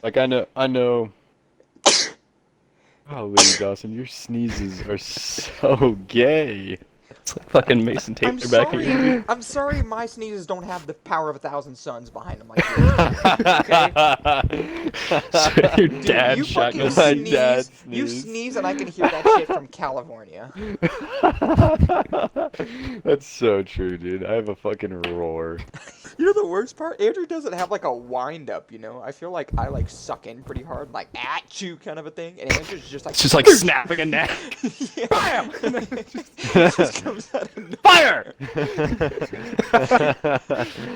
Like I know. Golly, Dawson, your sneezes are so gay. It's like fucking Mason I'm Taylor back sorry. here. I'm sorry. My sneezes don't have the power of 1,000 suns behind them like yours do. Okay. So your Dude, dad you fucking shotgun. My sneeze. dad You sneezed. sneeze, and I can hear that shit from California. That's so true, dude. I have a fucking roar. You know the worst part? Andrew doesn't have like a wind up, you know? I feel like I like suck in pretty hard, like at you kind of a thing, and Andrew's just like It's just like snapping a neck. yeah. Bam! It just comes out of Fire!